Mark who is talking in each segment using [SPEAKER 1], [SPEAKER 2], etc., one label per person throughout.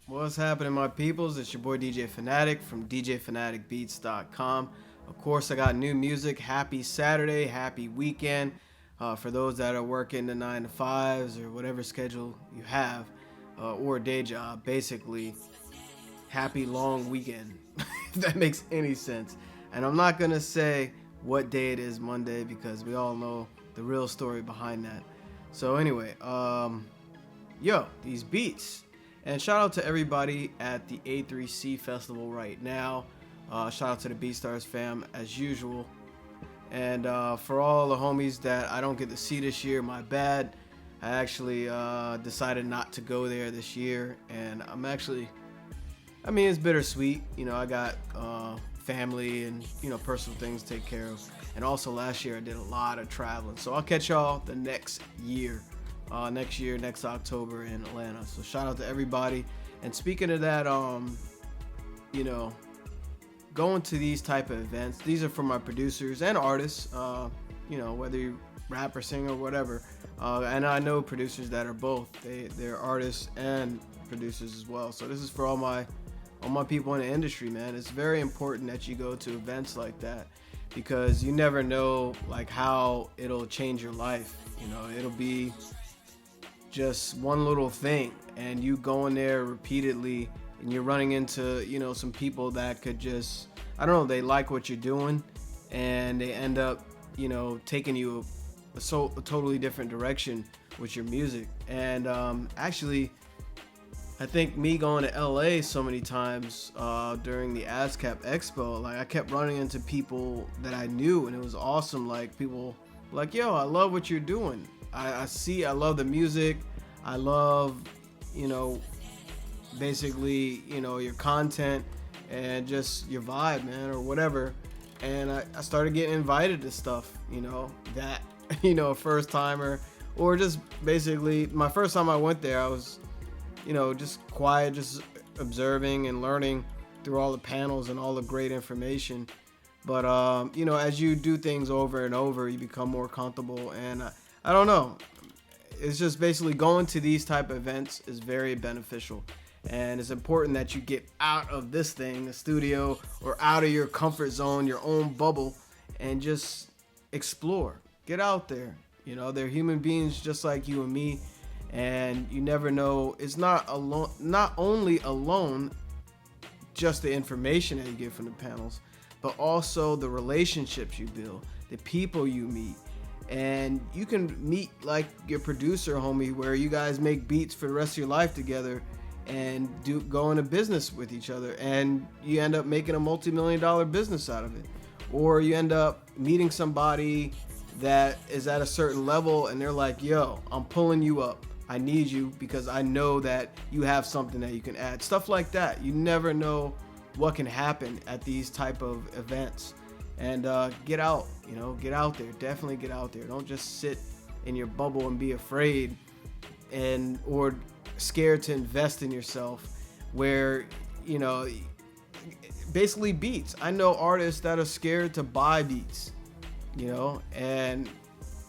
[SPEAKER 1] What's happening, my peoples? It's your boy DJ Phanatic from DJPhanaticBeats.com. Of course, I got new music. Happy Saturday, happy weekend. For those that are working the 9 to 5s or whatever schedule you have, or a day job, basically, happy long weekend, if that makes any sense. And I'm not going to say what day it is Monday because we all know the real story behind that. So anyway, these beats. And shout out to everybody at the A3C Festival right now. Shout out to the BeatStars fam as usual. And for all the homies that I don't get to see this year, my bad. I actually decided not to go there this year. And it's bittersweet. You know, I got family and, personal things to take care of. And also last year I did a lot of traveling. So I'll catch y'all the next year. Next October in Atlanta. So shout out to everybody. And speaking of that, going to these type of events, these are for my producers and artists, whether you rap or sing or whatever. And I know producers that are both. They're artists and producers as well. So this is for all my people in the industry, man. It's very important that you go to events like that because you never know like how it'll change your life. It'll be just one little thing and you going there repeatedly and you're running into some people that could just, I don't know, they like what you're doing and they end up taking you a totally different direction with your music. And actually I think me going to LA so many times during the ASCAP Expo, like I kept running into people that I knew and it was awesome. Like people like, yo, I love what you're doing. I love the music. I love, basically, your content and just your vibe, man, or whatever. And I started getting invited to stuff, that, a first timer, or just basically my first time I went there, I was, just quiet, just observing and learning through all the panels and all the great information. But, as you do things over and over, you become more comfortable. And I don't know. It's just basically going to these type of events is very beneficial. And it's important that you get out of this thing, the studio, or out of your comfort zone, your own bubble, and just explore. Get out there. They're human beings just like you and me. And you never know. It's not only alone just the information that you get from the panels, but also the relationships you build, the people you meet. And you can meet like your producer homie where you guys make beats for the rest of your life together and go into business with each other, and you end up making a multi-million-dollar business out of it. Or you end up meeting somebody that is at a certain level and they're like, yo, I'm pulling you up. I need you because I know that you have something that you can add. Stuff like that. You never know what can happen at these type of events. And get out, get out there. Definitely get out there. Don't just sit in your bubble and be afraid or scared to invest in yourself where, basically beats. I know artists that are scared to buy beats, and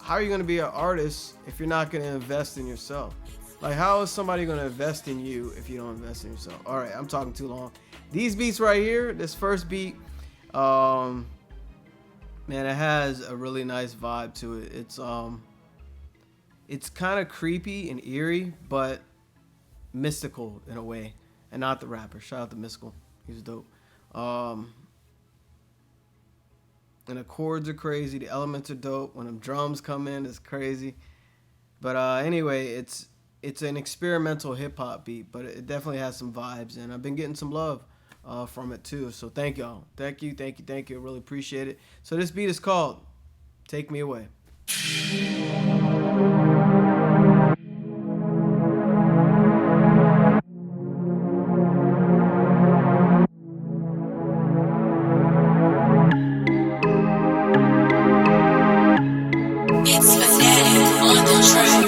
[SPEAKER 1] how are you going to be an artist if you're not going to invest in yourself? Like, how is somebody going to invest in you if you don't invest in yourself? All right, I'm talking too long. These beats right here, this first beat, man, it has a really nice vibe to it. It's kind of creepy and eerie, but mystical in a way, and not the rapper. Shout out to Mystical, he's dope. And the chords are crazy. The elements are dope. When the drums come in, it's crazy. But anyway, it's an experimental hip hop beat, but it definitely has some vibes, and I've been getting some love from it too. So thank y'all. Thank you. I really appreciate it. So this beat is called Take Me Away.
[SPEAKER 2] It's Phanatic on the track.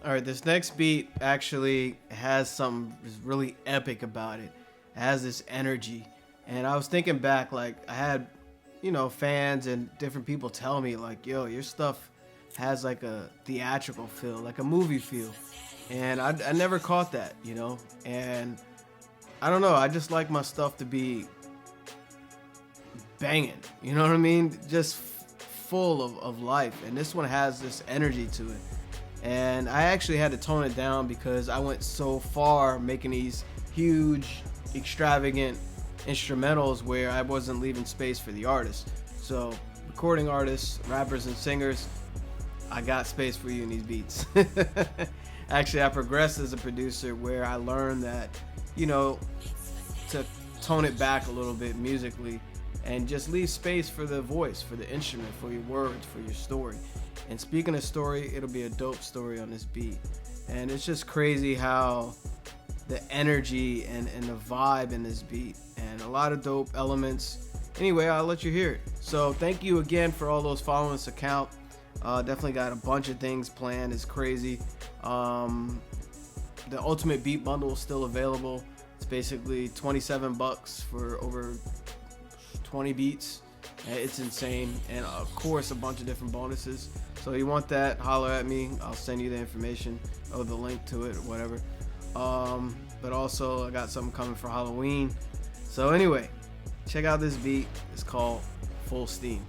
[SPEAKER 1] All right, this next beat actually has something really epic about it. It has this energy. And I was thinking back, like, I had, fans and different people tell me, like, yo, your stuff has like a theatrical feel, like a movie feel. And I never caught that, And I don't know, I just like my stuff to be banging, you know what I mean? Just full of life. And this one has this energy to it. And I actually had to tone it down because I went so far making these huge, extravagant instrumentals where I wasn't leaving space for the artist. So, recording artists, rappers, and singers, I got space for you in these beats. Actually, I progressed as a producer where I learned that, to tone it back a little bit musically and just leave space for the voice, for the instrument, for your words, for your story. And speaking of story, it'll be a dope story on this beat. And it's just crazy how the energy and the vibe in this beat, and a lot of dope elements. Anyway, I'll let you hear it. So thank you again for all those following this account. Definitely got a bunch of things planned. It's crazy. The Ultimate Beat Bundle is still available. It's basically $27 for over 20 beats. It's insane. And of course, a bunch of different bonuses. So you want that, holler at me. I'll send you the information or the link to it or whatever. But also, I got something coming for Halloween. So anyway, check out this beat. It's called Full Steam.